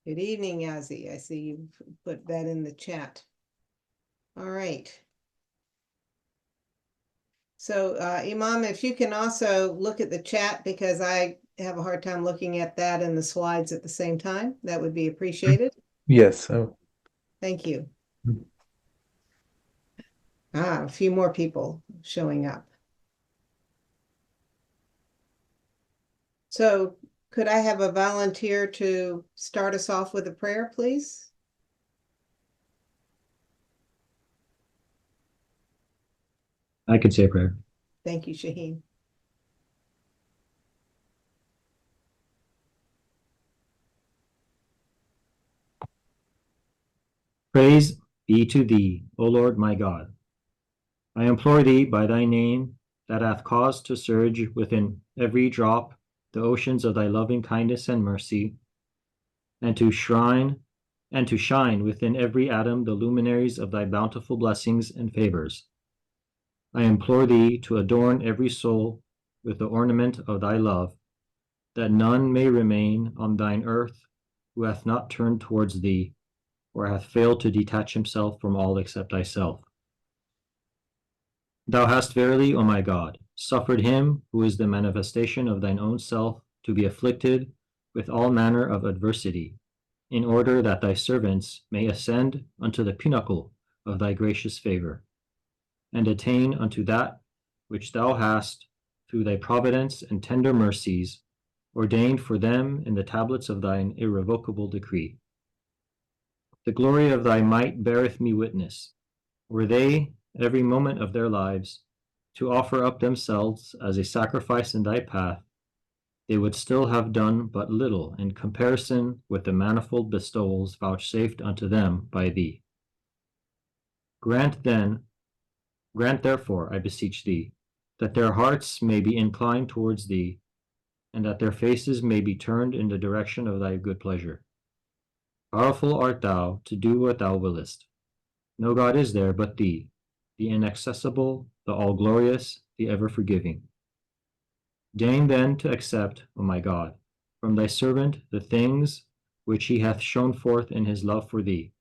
Good evening, Yazzie. I see you put that in the chat. All right. So Imam, if you can also look at the chat, because I have a hard time looking at that and the slides at the same time, that would be appreciated. Yes. Thank you. A few more people showing up. So could I have a volunteer to start us off with a prayer, please? I could say a prayer. Thank you, Shaheen. Praise be to thee, O Lord my God. I implore thee by thy name that hath caused to surge within every drop the oceans of thy loving kindness and mercy, and to shine within every atom the luminaries of thy bountiful blessings and favors. I implore thee to adorn every soul with the ornament of thy love, that none may remain on thine earth who hath not turned towards thee, or hath failed to detach himself from all except thyself. Thou hast verily, O my God, suffered him who is the manifestation of thine own self to be afflicted with all manner of adversity, in order that thy servants may ascend unto the pinnacle of thy gracious favor, and attain unto that which thou hast, through thy providence and tender mercies, ordained for them in the tablets of thine irrevocable decree. The glory of thy might beareth me witness. Were they, every moment of their lives, to offer up themselves as a sacrifice in thy path, they would still have done but little in comparison with the manifold bestowals vouchsafed unto them by thee. Grant therefore, I beseech thee, that their hearts may be inclined towards thee, and that their faces may be turned in the direction of thy good pleasure. Powerful art thou to do what thou willest. No God is there but thee, the inaccessible, the all-glorious, the ever-forgiving. Deign then to accept, O my God, from thy servant the things which he hath shown forth in his love for thee.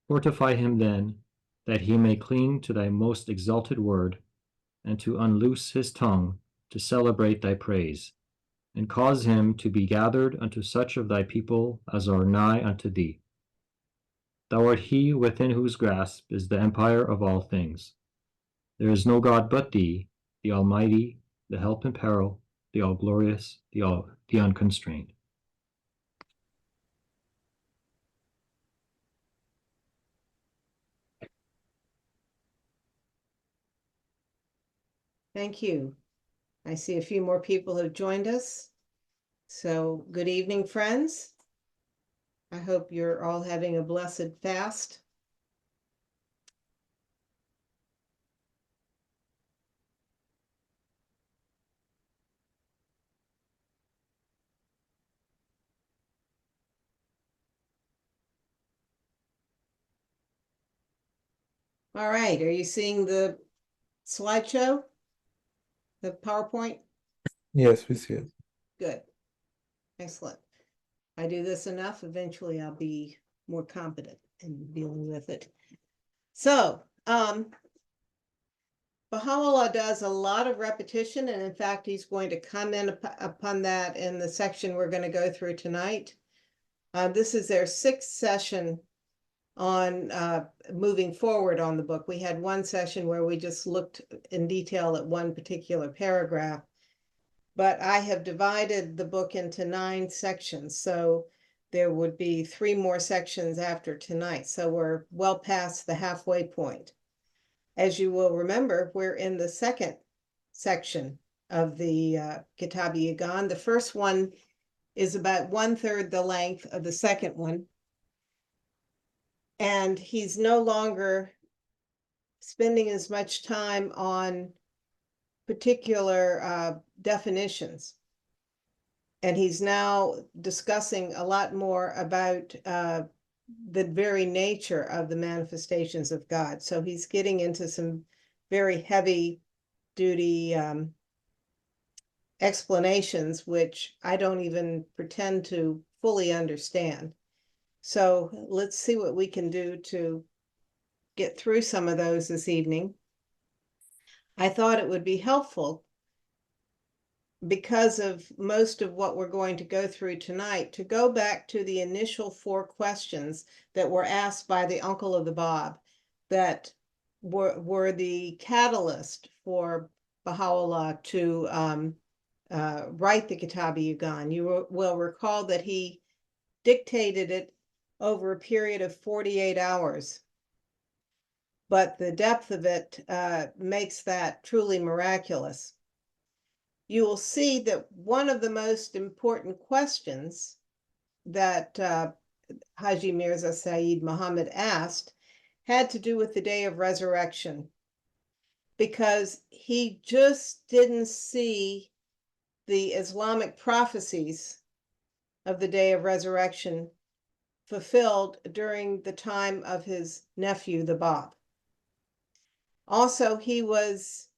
Fortify him then, that he may cling to thy most exalted word, and to unloose his tongue to celebrate thy praise, and cause him to be gathered unto such of thy people as are nigh unto thee. Thou art he within whose grasp is the empire of all things. There is no God but thee, the Almighty, the help in peril, the all-glorious, the unconstrained. Thank you. I see a few more people have joined us. So good evening, friends. I hope you're all having a blessed fast. All right, are you seeing the slideshow? The PowerPoint? Yes, we see it. Good. Excellent. I do this enough, eventually I'll be more competent in dealing with it. So, Baha'u'llah does a lot of repetition, and in fact, he's going to comment upon that in the section we're going to go through tonight. This is their sixth session on moving forward on the book. We had one session where we just looked in detail at one particular paragraph, but I have divided the book into 9 sections. So there would be 3 more sections after tonight. So we're well past the halfway point. As you will remember, we're in the second section of the Kitab-i-Iqan. The first one is about 1/3 the length of the second one. And he's no longer spending as much time on particular definitions. And he's now discussing a lot more about the very nature of the manifestations of God. So he's getting into some very heavy duty explanations, which I don't even pretend to fully understand. So let's see what we can do to get through some of those this evening. I thought it would be helpful, because of most of what we're going to go through tonight, to go back to the initial 4 questions that were asked by the uncle of the Bab, that were the catalyst for Baha'u'llah to write the Kitab-i-Iqan. You will recall that he dictated it over a period of 48 hours. But the depth of it makes that truly miraculous. You will see that one of the most important questions that Haji Mirza Saeed Muhammad asked had to do with the day of resurrection, because he just didn't see the Islamic prophecies of the day of resurrection fulfilled during the time of his nephew, the Bab. Also, he was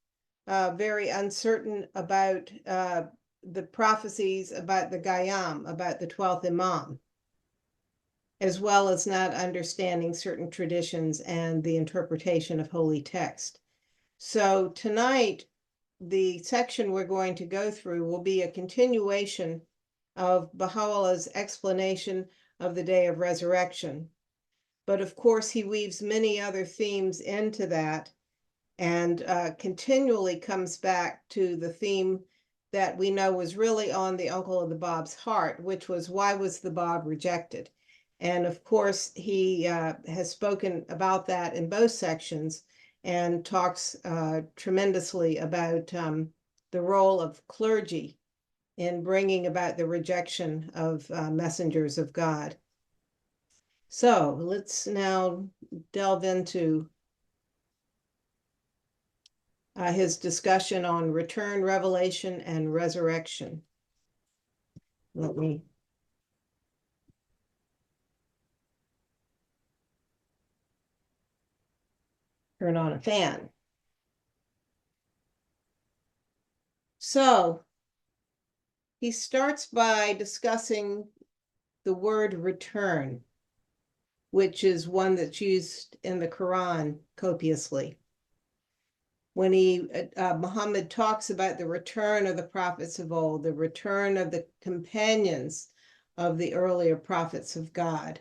very uncertain about the prophecies about the Gayam, about the 12th Imam, as well as not understanding certain traditions and the interpretation of holy text. So tonight, the section we're going to go through will be a continuation of Baha'u'llah's explanation of the day of resurrection. But of course, he weaves many other themes into that, and continually comes back to the theme that we know was really on the uncle of the Bab's heart, which was, why was the Bab rejected? And of course, he has spoken about that in both sections, and talks tremendously about the role of clergy in bringing about the rejection of messengers of God. So let's now delve into his discussion on return, revelation, and resurrection. Let me turn on a fan. So he starts by discussing the word return, which is one that's used in the Quran copiously. When Muhammad talks about the return of the prophets of old, the return of the companions of the earlier prophets of God,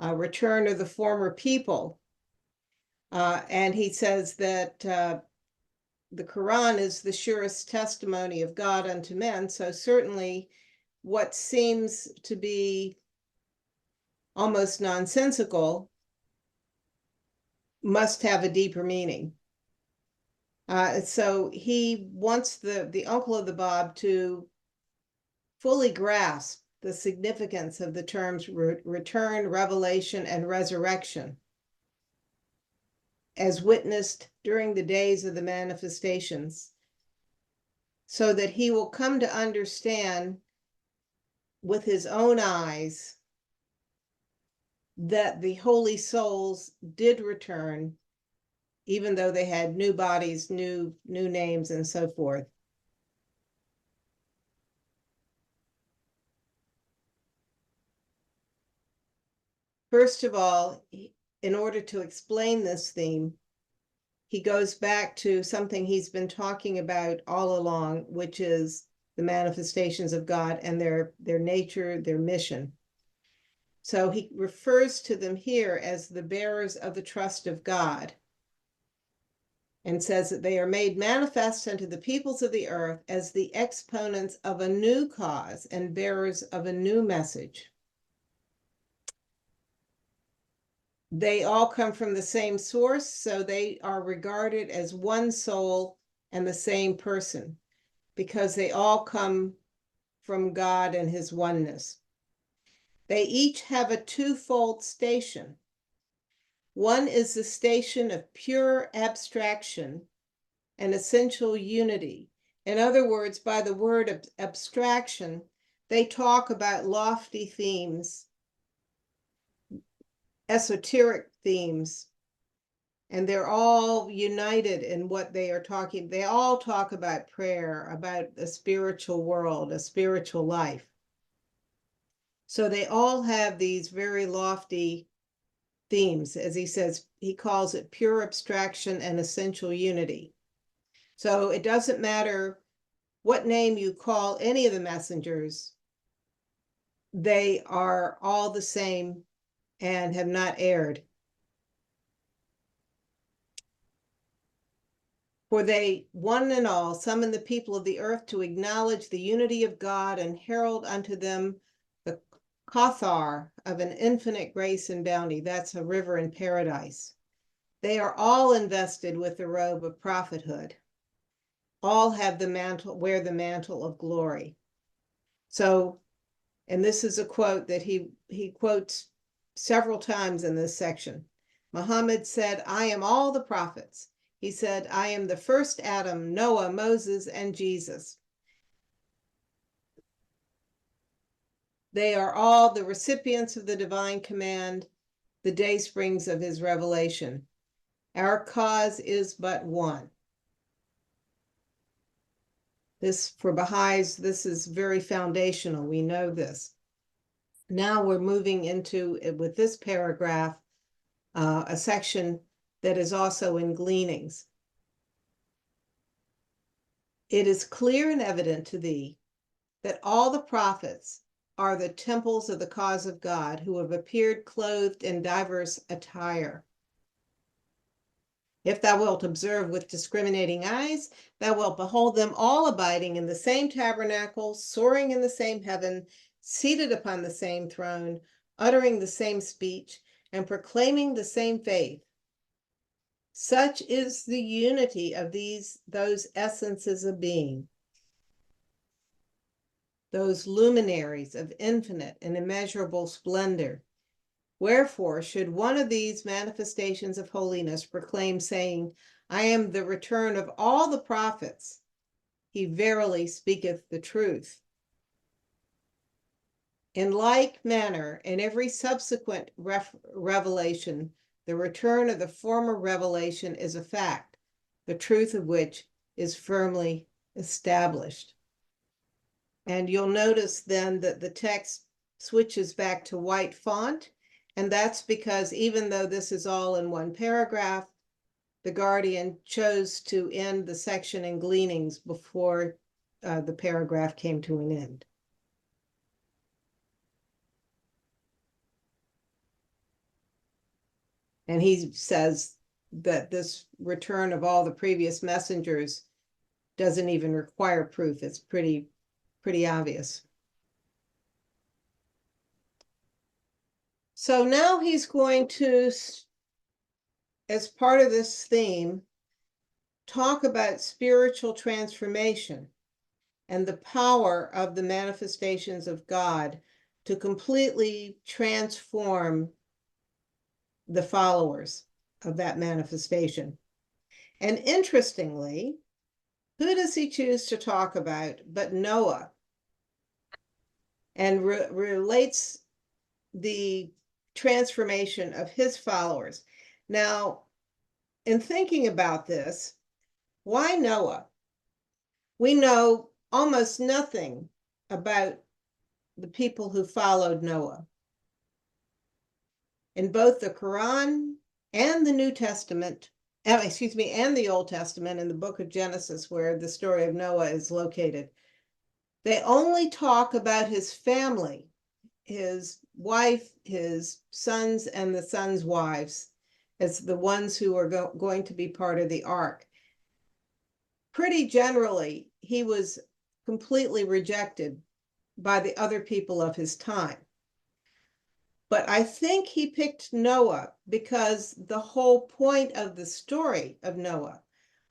return of the former people, and he says that the Quran is the surest testimony of God unto men. So certainly what seems to be almost nonsensical must have a deeper meaning. So he wants the uncle of the Bab to fully grasp the significance of the terms return, revelation, and resurrection, as witnessed during the days of the manifestations, so that he will come to understand with his own eyes that the holy souls did return, even though they had new bodies, new names, and so forth. First of all, in order to explain this theme, he goes back to something he's been talking about all along, which is the manifestations of God and their nature, their mission. So he refers to them here as the bearers of the trust of God, and says that they are made manifest unto the peoples of the earth as the exponents of a new cause and bearers of a new message. They all come from the same source, so they are regarded as one soul and the same person, because they all come from God and his oneness. They each have a twofold station. One is the station of pure abstraction and essential unity. In other words, by the word abstraction, they talk about lofty themes, esoteric themes, and they're all united in what they are talking. They all talk about prayer, about a spiritual world, a spiritual life. So they all have these very lofty themes, as he says, he calls it pure abstraction and essential unity. So it doesn't matter what name you call any of the messengers, they are all the same and have not erred. For they, one and all, summon the people of the earth to acknowledge the unity of God and herald unto them the Kauthar of an infinite grace and bounty. That's a river in paradise. They are all invested with the robe of prophethood. All have the mantle, wear the mantle of glory. So, and this is a quote that he quotes several times in this section. Muhammad said, I am all the prophets. He said, I am the first Adam, Noah, Moses, and Jesus. They are all the recipients of the divine command, the day springs of his revelation. Our cause is but one. This, for Baha'is, this is very foundational. We know this. Now we're moving into, with this paragraph, a section that is also in Gleanings. It is clear and evident to thee that all the prophets are the temples of the cause of God, who have appeared clothed in diverse attire. If thou wilt observe with discriminating eyes, thou wilt behold them all abiding in the same tabernacle, soaring in the same heaven, seated upon the same throne, uttering the same speech, and proclaiming the same faith. Such is the unity of those essences of being, those luminaries of infinite and immeasurable splendor. Wherefore should one of these manifestations of holiness proclaim, saying, I am the return of all the prophets, he verily speaketh the truth. In like manner, in every subsequent revelation, the return of the former revelation is a fact, the truth of which is firmly established. And you'll notice then that the text switches back to white font, and that's because even though this is all in one paragraph, the Guardian chose to end the section in Gleanings before the paragraph came to an end. And he says that this return of all the previous messengers doesn't even require proof. It's pretty obvious. So now he's going to, as part of this theme, talk about spiritual transformation and the power of the manifestations of God to completely transform the followers of that manifestation. And interestingly, who does he choose to talk about but Noah? And relates the transformation of his followers. Now, in thinking about this, why Noah? We know almost nothing about the people who followed Noah. In both the Quran and the New Testament, and the Old Testament, in the book of Genesis, where the story of Noah is located, they only talk about his family, his wife, his sons, and the sons' wives as the ones who are going to be part of the ark. Pretty generally, he was completely rejected by the other people of his time. But I think he picked Noah because the whole point of the story of Noah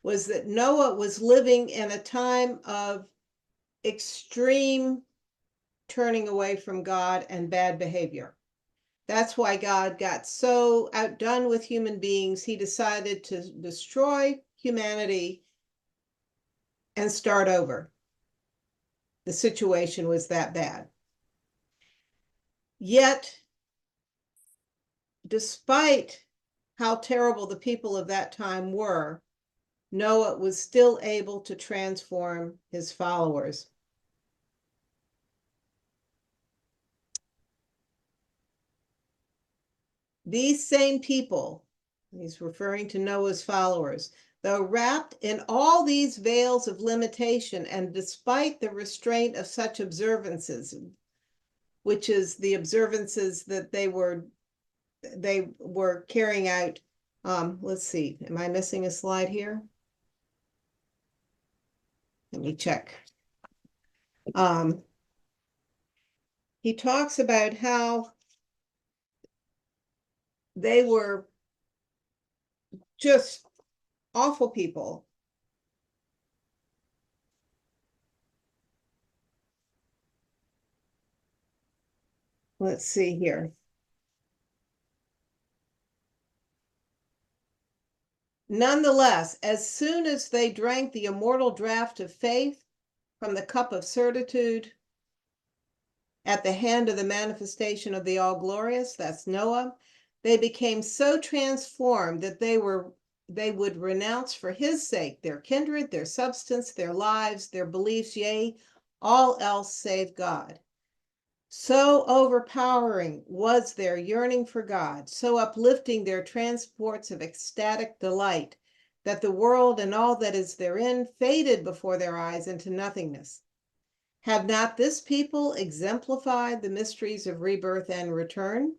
was that Noah was living in a time of extreme turning away from God and bad behavior. That's why God got so outdone with human beings, he decided to destroy humanity and start over. The situation was that bad. Yet, despite how terrible the people of that time were, Noah was still able to transform his followers. These same people, he's referring to Noah's followers, though wrapped in all these veils of limitation, and despite the restraint of such observances, which is the observances that they were carrying out. Let's see, am I missing a slide here? Let me check. He talks about how they were just awful people. Let's see here. Nonetheless, as soon as they drank the immortal draught of faith from the cup of certitude at the hand of the manifestation of the all-glorious, that's Noah, they became so transformed that they would renounce for his sake their kindred, their substance, their lives, their beliefs, yea, all else save God. So overpowering was their yearning for God, so uplifting their transports of ecstatic delight, that the world and all that is therein faded before their eyes into nothingness. Have not this people exemplified the mysteries of rebirth and return?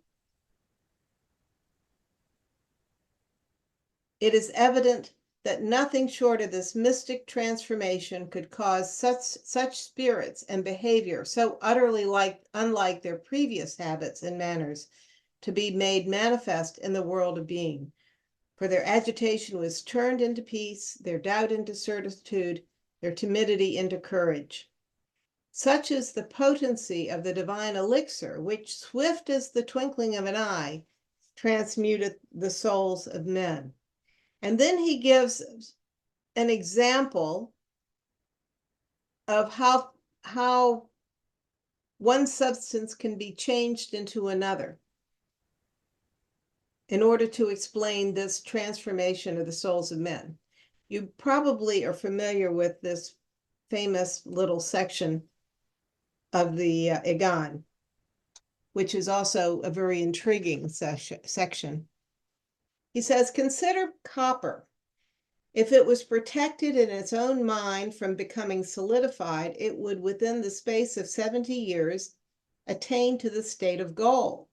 It is evident that nothing short of this mystic transformation could cause such spirits and behavior so utterly unlike their previous habits and manners to be made manifest in the world of being. For their agitation was turned into peace, their doubt into certitude, their timidity into courage. Such is the potency of the divine elixir, which, swift as the twinkling of an eye, transmuteth the souls of men. And then he gives an example of how one substance can be changed into another in order to explain this transformation of the souls of men. You probably are familiar with this famous little section of the Iqan, which is also a very intriguing section. He says, consider copper. If it was protected in its own mind from becoming solidified, it would, within the space of 70 years, attain to the state of gold.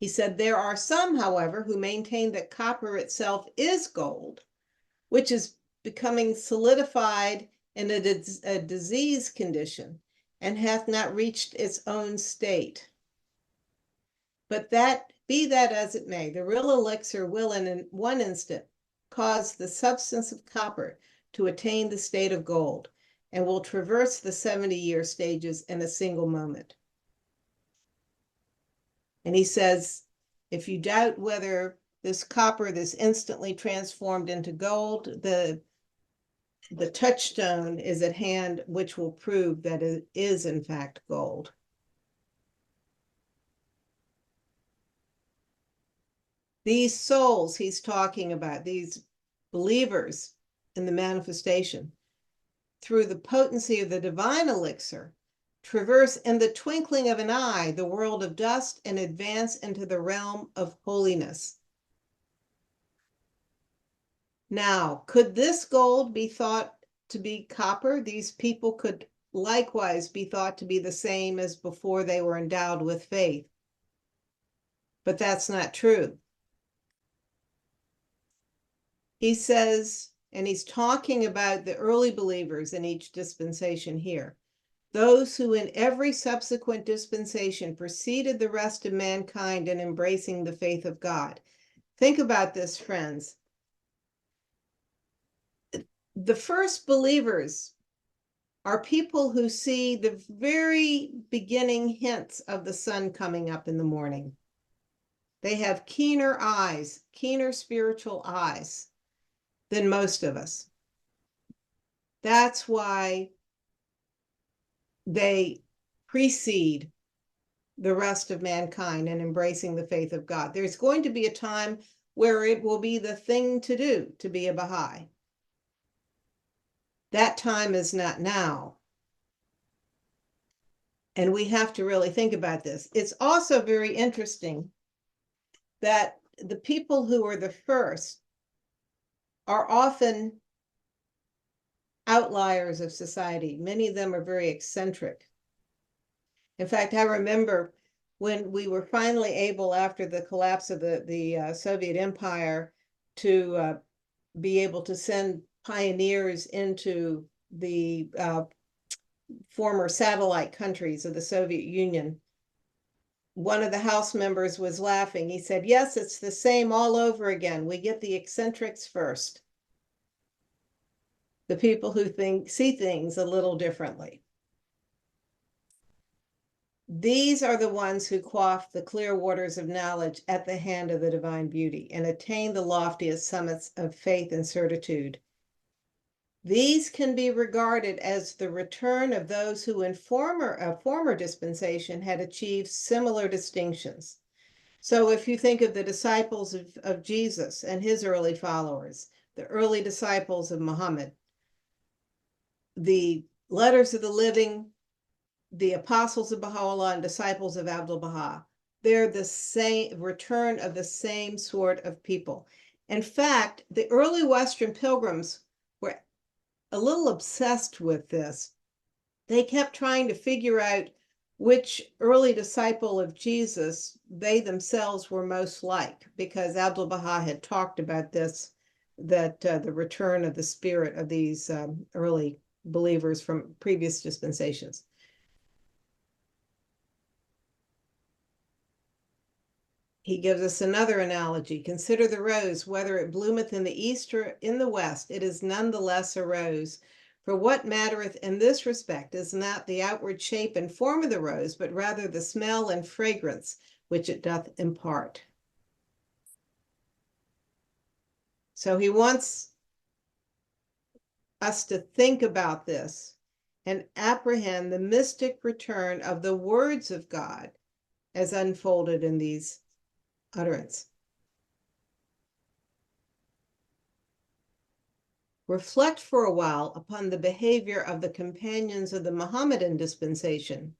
He said, there are some, however, who maintain that copper itself is gold, which is becoming solidified in a disease condition and hath not reached its own state. But be that as it may, the real elixir will in one instant cause the substance of copper to attain the state of gold and will traverse the 70-year stages in a single moment. And he says, if you doubt whether this copper, this instantly transformed into gold, the touchstone is at hand, which will prove that it is in fact gold. These souls he's talking about, these believers in the manifestation, through the potency of the divine elixir, traverse in the twinkling of an eye the world of dust and advance into the realm of holiness. Now, could this gold be thought to be copper? These people could likewise be thought to be the same as before they were endowed with faith. But that's not true. He says, and he's talking about the early believers in each dispensation here, those who in every subsequent dispensation preceded the rest of mankind in embracing the faith of God. Think about this, friends. The first believers are people who see the very beginning hints of the sun coming up in the morning. They have keener eyes, keener spiritual eyes than most of us. That's why they precede the rest of mankind in embracing the faith of God. There's going to be a time where it will be the thing to do to be a Baha'i. That time is not now. And we have to really think about this. It's also very interesting that the people who are the first are often outliers of society. Many of them are very eccentric. In fact, I remember when we were finally able, after the collapse of the Soviet Empire, to be able to send pioneers into the former satellite countries of the Soviet Union. One of the House members was laughing. He said, "Yes, it's the same all over again. We get the eccentrics first. The people who see things a little differently. These are the ones who quaff the clear waters of knowledge at the hand of the divine beauty and attain the loftiest summits of faith and certitude. These can be regarded as the return of those who in former dispensation had achieved similar distinctions." So if you think of the disciples of Jesus and his early followers, the early disciples of Muhammad, the letters of the living, the apostles of Baha'u'llah and disciples of Abdul-Baha, they're the same return of the same sort of people. In fact, the early Western pilgrims were a little obsessed with this. They kept trying to figure out which early disciple of Jesus they themselves were most like, because Abdul-Baha had talked about this, that the return of the spirit of these early believers from previous dispensations. He gives us another analogy. Consider the rose, whether it bloometh in the east or in the west, it is none the less a rose. For what mattereth in this respect is not the outward shape and form of the rose, but rather the smell and fragrance which it doth impart. So he wants us to think about this and apprehend the mystic return of the words of God as unfolded in these utterance. Reflect for a while upon the behavior of the companions of the Mohammedan dispensation,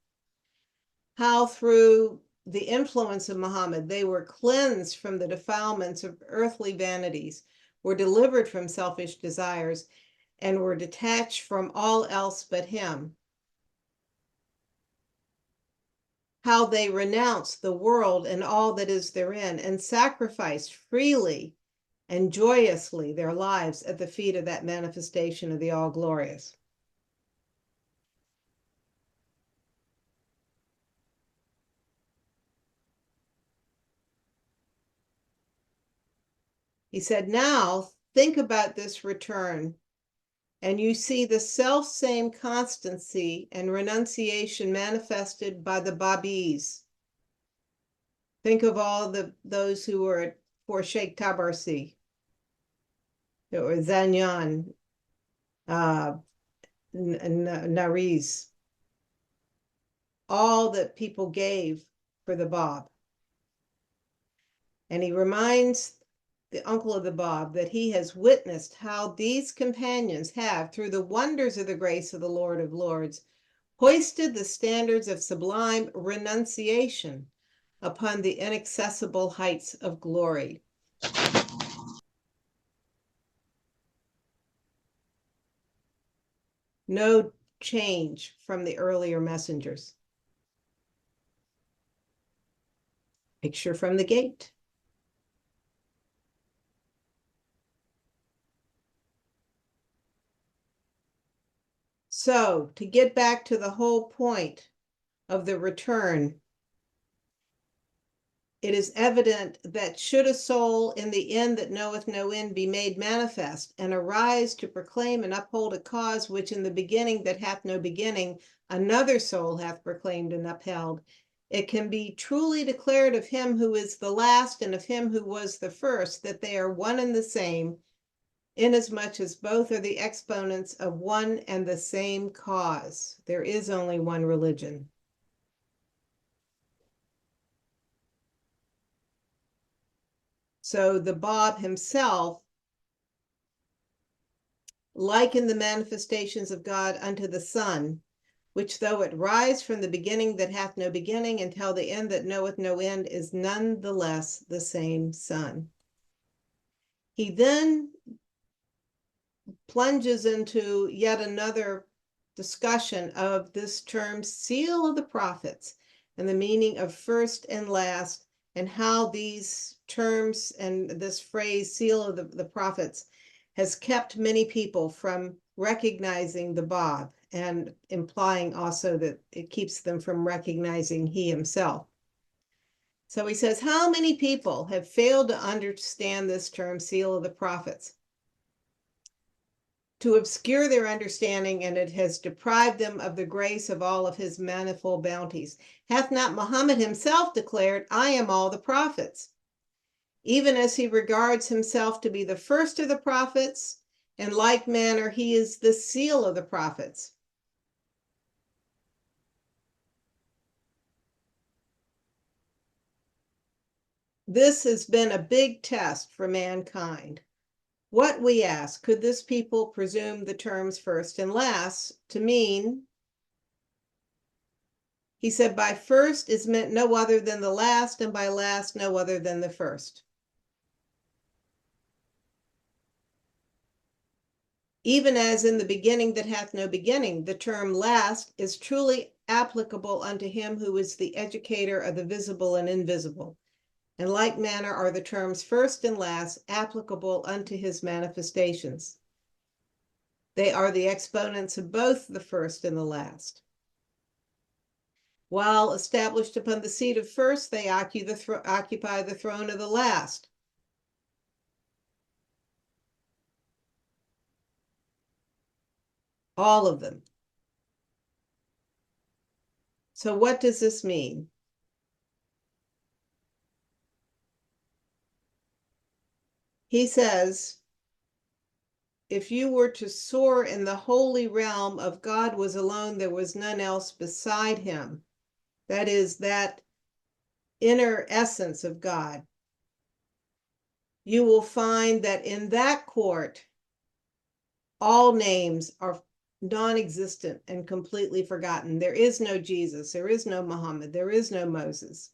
how through the influence of Muhammad they were cleansed from the defilements of earthly vanities, were delivered from selfish desires, and were detached from all else but him. How they renounced the world and all that is therein, and sacrificed freely and joyously their lives at the feet of that manifestation of the All-Glorious. He said, now think about this return, and you see the self-same constancy and renunciation manifested by the Babis. Think of all those who were for Sheikh Tabarsi, or Zanyan, Nariz, all that people gave for the Bab. And he reminds the uncle of the Bab that he has witnessed how these companions have, through the wonders of the grace of the Lord of Lords, hoisted the standards of sublime renunciation upon the inaccessible heights of glory. No change from the earlier messengers. Picture from the gate. So, to get back to the whole point of the return, it is evident that should a soul in the end that knoweth no end be made manifest, and arise to proclaim and uphold a cause which in the beginning that hath no beginning another soul hath proclaimed and upheld, it can be truly declared of him who is the last and of him who was the first, that they are one and the same, inasmuch as both are the exponents of one and the same cause. There is only one religion. So the Bab himself, likened the manifestations of God unto the sun, which though it rise from the beginning that hath no beginning until the end that knoweth no end, is none the less the same Son. He then plunges into yet another discussion of this term seal of the prophets and the meaning of first and last, and how these terms and this phrase seal of the prophets has kept many people from recognizing the Bab, and implying also that it keeps them from recognizing he himself. So he says, how many people have failed to understand this term seal of the prophets, to obscure their understanding, and it has deprived them of the grace of all of his manifold bounties. Hath not Muhammad himself declared, I am all the prophets? Even as he regards himself to be the first of the prophets, in like manner he is the seal of the prophets. This has been a big test for mankind. What, we ask, could this people presume the terms first and last to mean? He said, by first is meant no other than the last, and by last no other than the first. Even as in the beginning that hath no beginning, the term last is truly applicable unto him who is the educator of the visible and invisible. In like manner are the terms first and last applicable unto his manifestations. They are the exponents of both the first and the last. While established upon the seat of first, they occupy the throne of the last. All of them. So what does this mean? He says, if you were to soar in the holy realm of God was alone, there was none else beside him. That is, that inner essence of God. You will find that in that court, all names are non-existent and completely forgotten. There is no Jesus, there is no Muhammad, there is no Moses.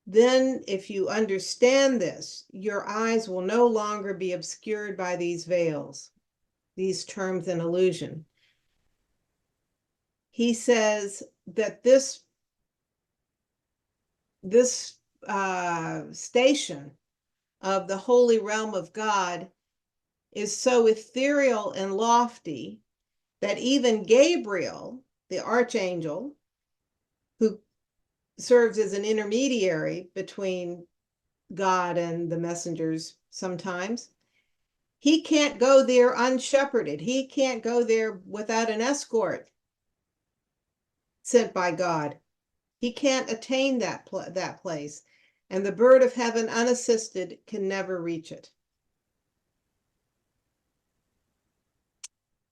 Then, if you understand this, your eyes will no longer be obscured by these veils, these terms and illusion. He says that this station of the holy realm of God is so ethereal and lofty that even Gabriel, the archangel, who serves as an intermediary between God and the messengers sometimes, he can't go there unshepherded. He can't go there without an escort sent by God. He can't attain that place, and the bird of heaven unassisted can never reach it.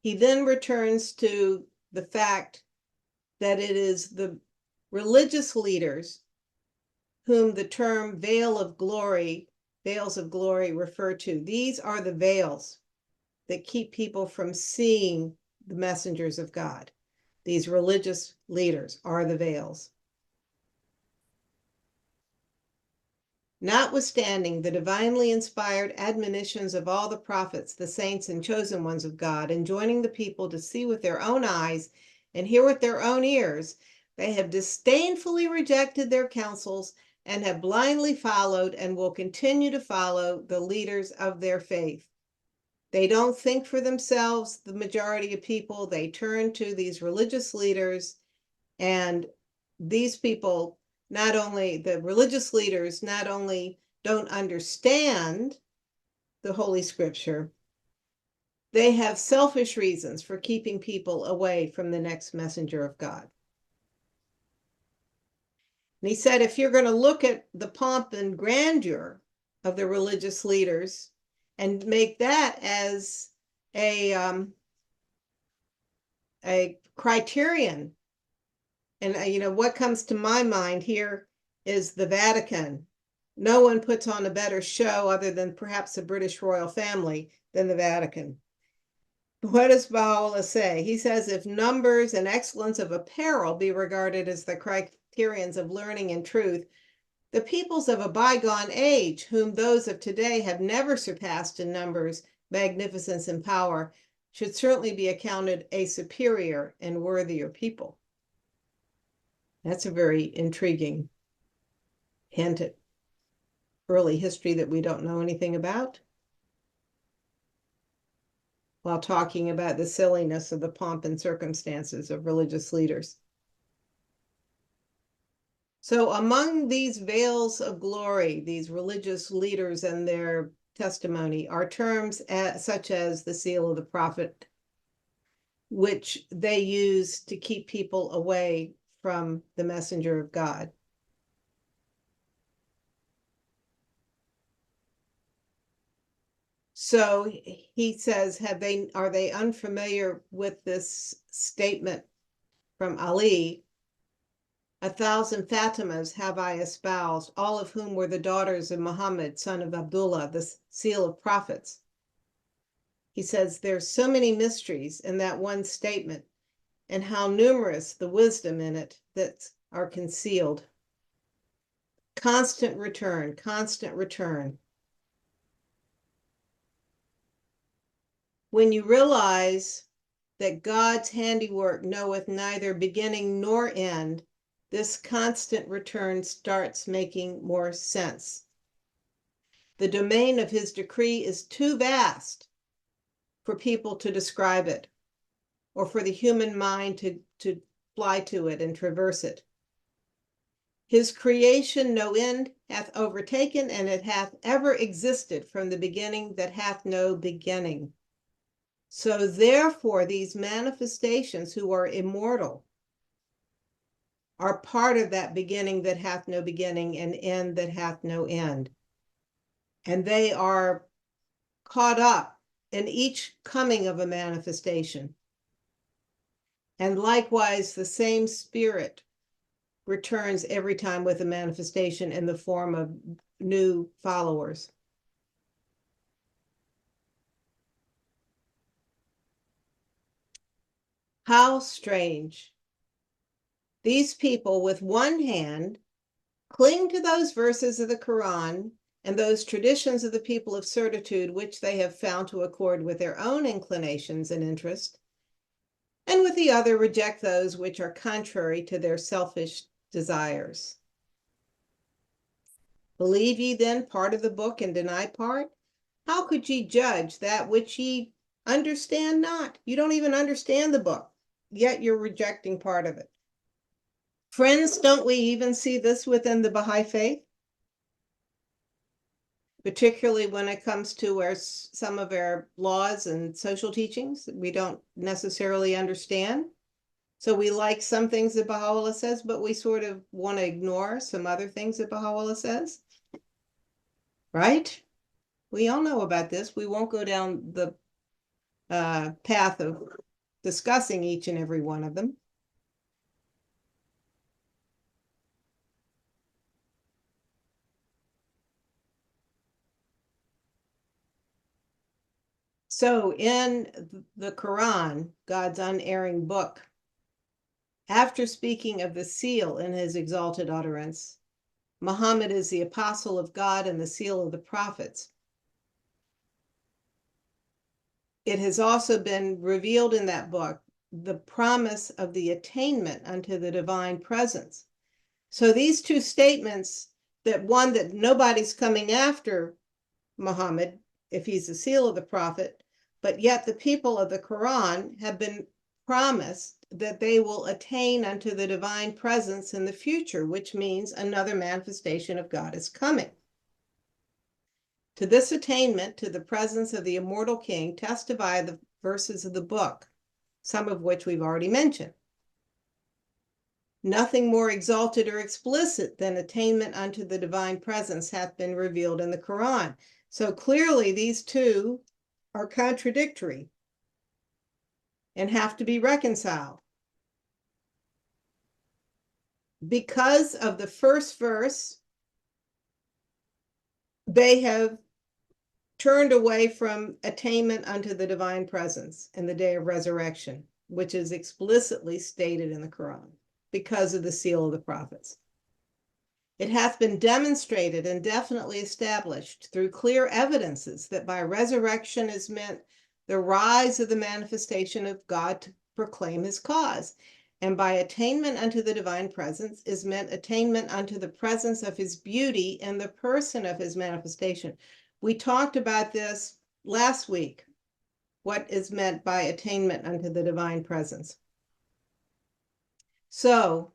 He then returns to the fact that it is the religious leaders whom the term veils of glory refer to. These are the veils that keep people from seeing the messengers of God. These religious leaders are the veils. Notwithstanding the divinely inspired admonitions of all the prophets, the saints and chosen ones of God, enjoining the people to see with their own eyes and hear with their own ears, they have disdainfully rejected their counsels and have blindly followed and will continue to follow the leaders of their faith. They don't think for themselves, the majority of people. They turn to these religious leaders, and these people, not only the religious leaders, not only don't understand the Holy Scripture, they have selfish reasons for keeping people away from the next messenger of God. And he said, if you're going to look at the pomp and grandeur of the religious leaders and make that as a criterion, and what comes to my mind here is the Vatican. No one puts on a better show, other than perhaps the British royal family, than the Vatican. What does Baha'u'llah say? He says, if numbers and excellence of apparel be regarded as the criterions of learning and truth, the peoples of a bygone age, whom those of today have never surpassed in numbers, magnificence, and power, should certainly be accounted a superior and worthier people. That's a very intriguing hint at early history that we don't know anything about, while talking about the silliness of the pomp and circumstances of religious leaders. So among these veils of glory, these religious leaders and their testimony, are terms such as the seal of the prophet, which they use to keep people away from the messenger of God. So he says, are they unfamiliar with this statement from Ali? 1,000 Fatimas have I espoused, all of whom were the daughters of Muhammad, son of Abdullah, the seal of prophets. He says there's so many mysteries in that one statement, and how numerous the wisdom in it that are concealed. Constant return, constant return. When you realize that God's handiwork knoweth neither beginning nor end, this constant return starts making more sense. The domain of his decree is too vast for people to describe it, or for the human mind to fly to it and traverse it. His creation no end hath overtaken, and it hath ever existed from the beginning that hath no beginning. So therefore, these manifestations who are immortal are part of that beginning that hath no beginning and end that hath no end. And they are caught up in each coming of a manifestation. And likewise, the same spirit returns every time with a manifestation in the form of new followers. How strange. These people with one hand cling to those verses of the Quran and those traditions of the people of certitude which they have found to accord with their own inclinations and interest, and with the other reject those which are contrary to their selfish desires. Believe ye then part of the book and deny part? How could ye judge that which ye understand not? You don't even understand the book, yet you're rejecting part of it. Friends, don't we even see this within the Baha'i faith? Particularly when it comes to some of our laws and social teachings we don't necessarily understand. So we like some things that Baha'u'llah says, but we sort of want to ignore some other things that Baha'u'llah says. Right? We all know about this. We won't go down the path of discussing each and every one of them. So in the Quran, God's unerring book, after speaking of the seal in his exalted utterance, Muhammad is the apostle of God and the seal of the prophets. It has also been revealed in that book, the promise of the attainment unto the divine presence. So these two statements, that one, that nobody's coming after Muhammad if he's the seal of the prophet, but yet the people of the Quran have been promised that they will attain unto the divine presence in the future, which means another manifestation of God is coming. To this attainment, to the presence of the immortal King, testify the verses of the book, some of which we've already mentioned. Nothing more exalted or explicit than attainment unto the divine presence hath been revealed in the Quran. So clearly these two are contradictory and have to be reconciled. Because of the first verse, they have turned away from attainment unto the divine presence in the day of resurrection, which is explicitly stated in the Quran, because of the seal of the prophets. It hath been demonstrated and definitely established through clear evidences that by resurrection is meant the rise of the manifestation of God to proclaim his cause, and by attainment unto the divine presence is meant attainment unto the presence of his beauty in the person of his manifestation. We talked about this last week, what is meant by attainment unto the divine presence. So,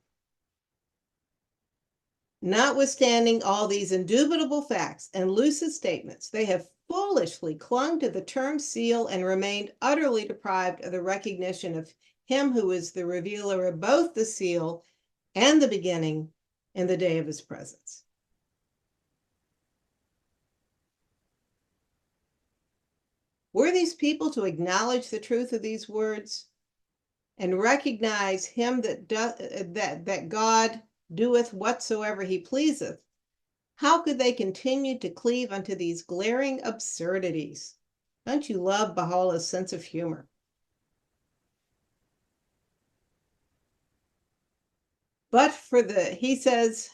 notwithstanding all these indubitable facts and lucid statements, they have foolishly clung to the term seal and remained utterly deprived of the recognition of him who is the revealer of both the seal and the beginning in the day of his presence. Were these people to acknowledge the truth of these words and recognize him that God doeth whatsoever he pleaseth, how could they continue to cleave unto these glaring absurdities? Don't you love Baha'u'llah's sense of humor? But for he says,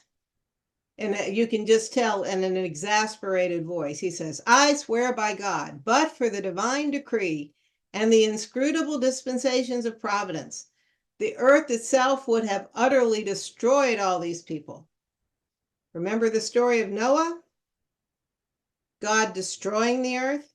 and you can just tell in an exasperated voice, he says, I swear by God, but for the divine decree and the inscrutable dispensations of providence, the earth itself would have utterly destroyed all these people. Remember the story of Noah? God destroying the earth?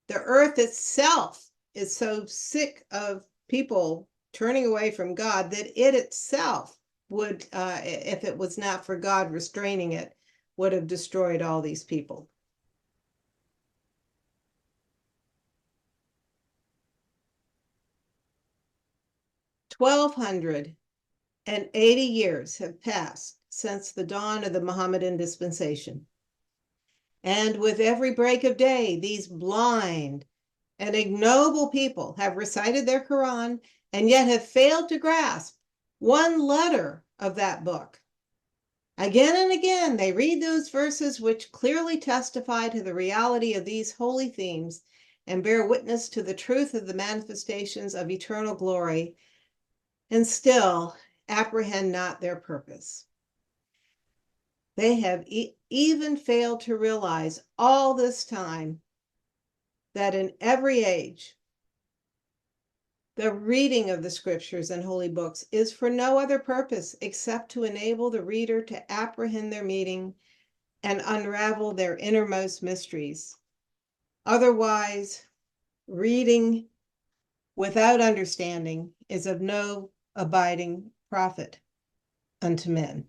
The earth itself is so sick of people turning away from God that it itself would, if it was not for God restraining it, would have destroyed all these people. "1,280 years have passed since the dawn of the Mohammedan dispensation. And with every break of day, these blind and ignoble people have recited their Quran and yet have failed to grasp one letter of that book. Again and again, they read those verses which clearly testify to the reality of these holy themes and bear witness to the truth of the manifestations of eternal glory, and still apprehend not their purpose. They have even failed to realize all this time that in every age, the reading of the scriptures and holy books is for no other purpose except to enable the reader to apprehend their meaning and unravel their innermost mysteries. Otherwise, reading without understanding is of no abiding profit unto men."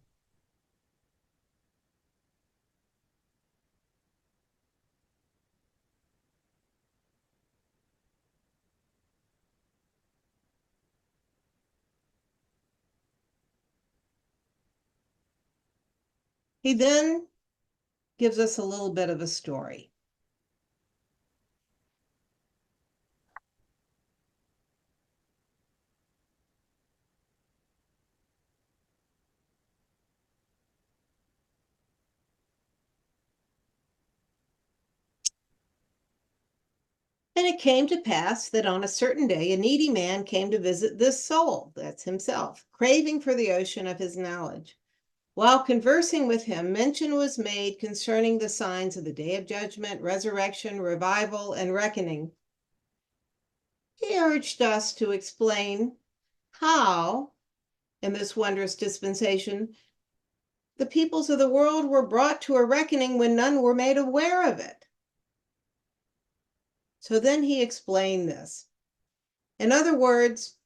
He then gives us a little bit of a story. "And it came to pass that on a certain day a needy man came to visit this soul," that's himself, "craving for the ocean of his knowledge. While conversing with him, mention was made concerning the signs of the day of judgment, resurrection, revival, and reckoning. He urged us to explain how, in this wondrous dispensation, the peoples of the world were brought to a reckoning when none were made aware of it. So then he explained this. In other words,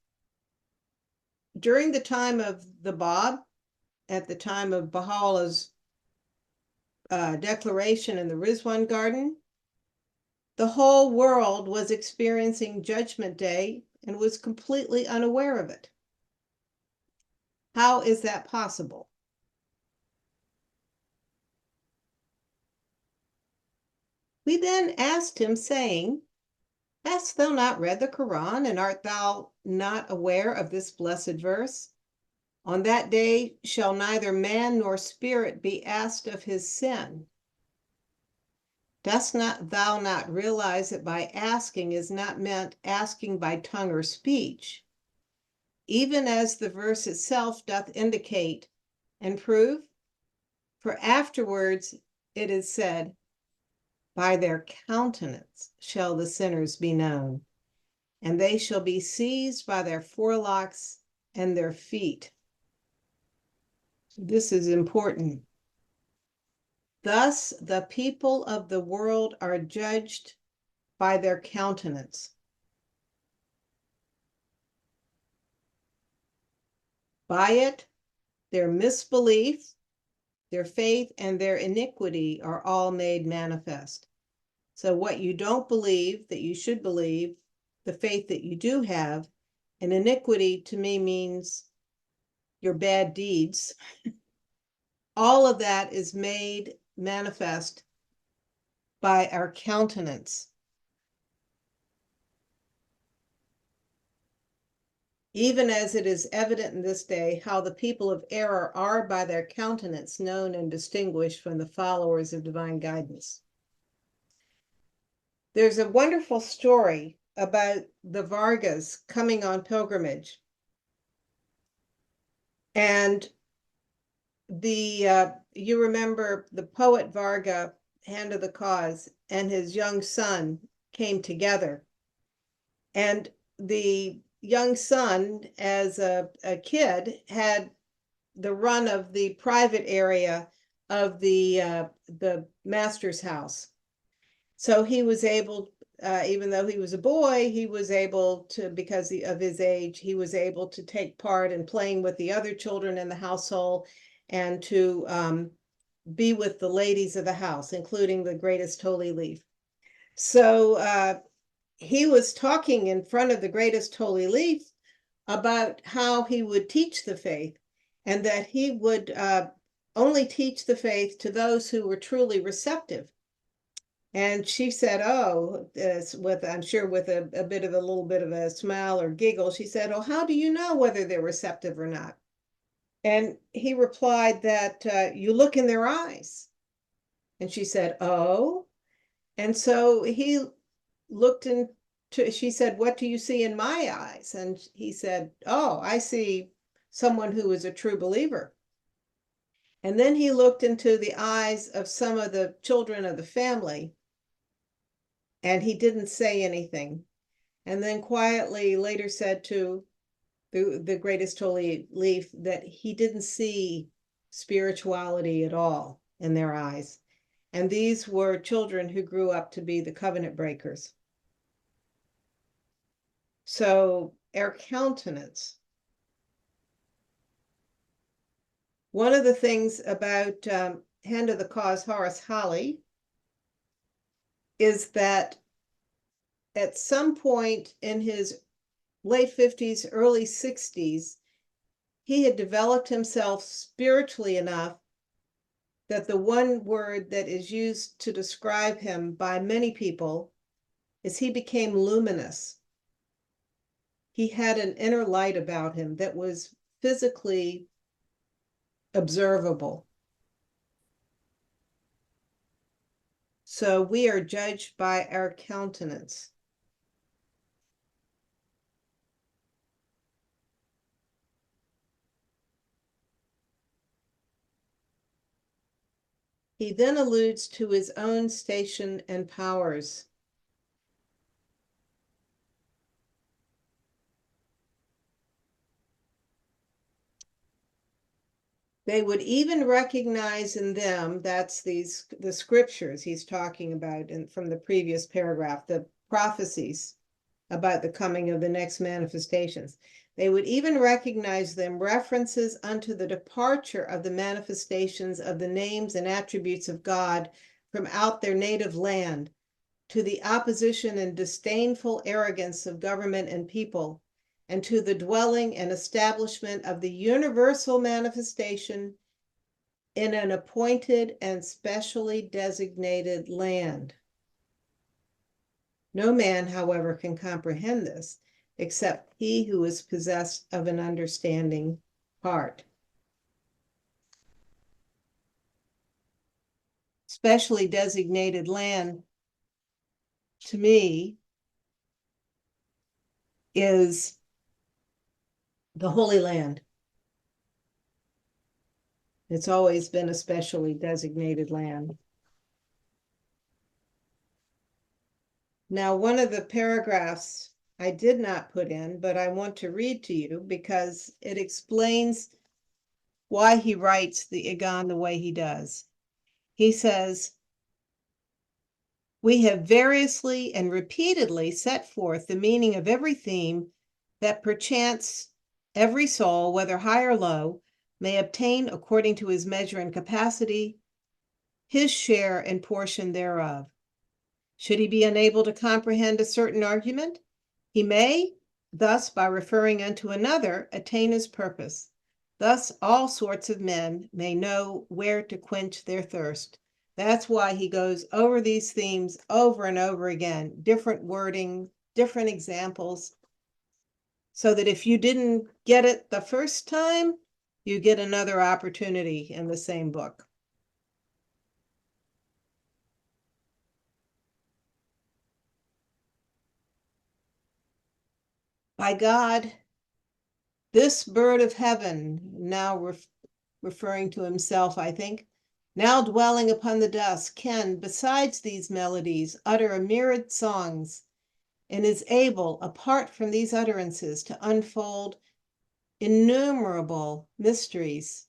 during the time of the Bab, at the time of Baha'u'llah's declaration in the Rizwan garden, the whole world was experiencing Judgment Day and was completely unaware of it. How is that possible? We then asked him, saying, Hast thou not read the Quran, and art thou not aware of this blessed verse? On that day shall neither man nor spirit be asked of his sin. Dost not thou not realize that by asking is not meant asking by tongue or speech, even as the verse itself doth indicate and prove? For afterwards it is said, by their countenance shall the sinners be known, and they shall be seized by their forelocks and their feet. This is important. Thus, the people of the world are judged by their countenance. By it, their misbelief, their faith, and their iniquity are all made manifest. So what you don't believe that you should believe, the faith that you do have, and iniquity to me means your bad deeds. All of that is made manifest by our countenance. Even as it is evident in this day how the people of error are by their countenance known and distinguished from the followers of divine guidance. There's a wonderful story about the Vargas coming on pilgrimage. And you remember the poet Varga, Hand of the Cause, and his young son came together. And the young son, as a kid, had the run of the private area of the master's house. So he was able, even though he was a boy, he was able to, because of his age, he was able to take part in playing with the other children in the household and to be with the ladies of the house, including the greatest holy leaf. So he was talking in front of the greatest holy leaf about how he would teach the faith, and that he would only teach the faith to those who were truly receptive. And she said, oh, I'm sure with a little bit of a smile or giggle, she said, oh, how do you know whether they're receptive or not? And he replied that you look in their eyes. And she said, oh. And so he looked into, she said, what do you see in my eyes? And he said, oh, I see someone who is a true believer. And then he looked into the eyes of some of the children of the family, and he didn't say anything. And then quietly later said to the greatest holy leaf that he didn't see spirituality at all in their eyes. And these were children who grew up to be the covenant breakers. So our countenance. One of the things about Hand of the Cause, Horace Holly, is that at some point in his late 50s, early 60s, he had developed himself spiritually enough that the one word that is used to describe him by many people is he became luminous. He had an inner light about him that was physically observable. So we are judged by our countenance. He then alludes to his own station and powers. They would even recognize in them, that's the scriptures he's talking about from the previous paragraph, the prophecies about the coming of the next manifestations. They would even recognize them references unto the departure of the manifestations of the names and attributes of God from out their native land, to the opposition and disdainful arrogance of government and people, and to the dwelling and establishment of the universal manifestation in an appointed and specially designated land. No man, however, can comprehend this, except he who is possessed of an understanding heart. specially designated land to me is the Holy Land. It's always been a specially designated land. Now, one of the paragraphs I did not put in, but I want to read to you because it explains why he writes the Iqan the way he does. He says, "We have variously and repeatedly set forth the meaning of every theme that perchance every soul, whether high or low, may obtain according to his measure and capacity, his share and portion thereof. Should he be unable to comprehend a certain argument, he may, thus by referring unto another, attain his purpose. Thus all sorts of men may know where to quench their thirst." That's why he goes over these themes over and over again, different wording, different examples, so that if you didn't get it the first time, you get another opportunity in the same book. By God, this bird of heaven, now referring to himself, I think, now dwelling upon the dust, can, besides these melodies, utter a myriad songs, and is able, apart from these utterances, to unfold innumerable mysteries.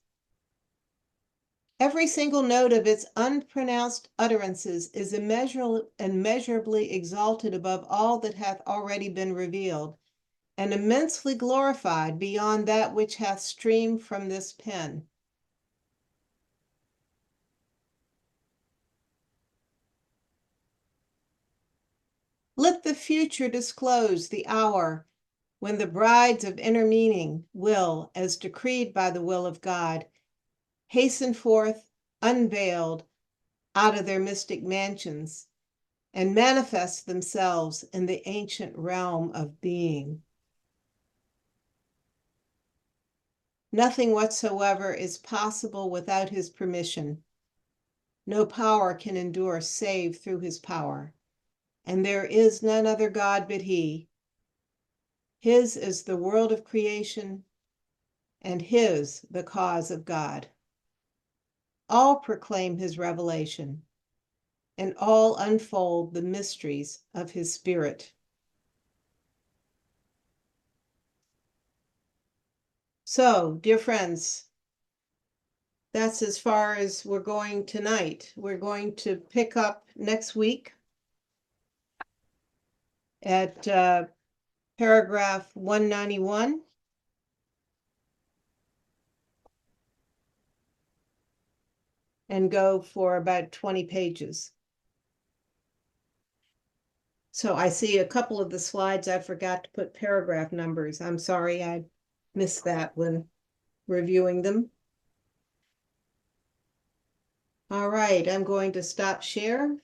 Every single note of its unpronounced utterances is immeasurably exalted above all that hath already been revealed, and immensely glorified beyond that which hath streamed from this pen. Let the future disclose the hour when the brides of inner meaning will, as decreed by the will of God, hasten forth unveiled out of their mystic mansions and manifest themselves in the ancient realm of being. Nothing whatsoever is possible without his permission. No power can endure save through his power, and there is none other God but he. His is the world of creation, and his the cause of God. All proclaim his revelation, and all unfold the mysteries of his spirit. So, dear friends, that's as far as we're going tonight. We're going to pick up next week at paragraph 191. And go for about 20 pages. So I see a couple of the slides I forgot to put paragraph numbers. I'm sorry, I missed that when reviewing them. All right, I'm going to stop share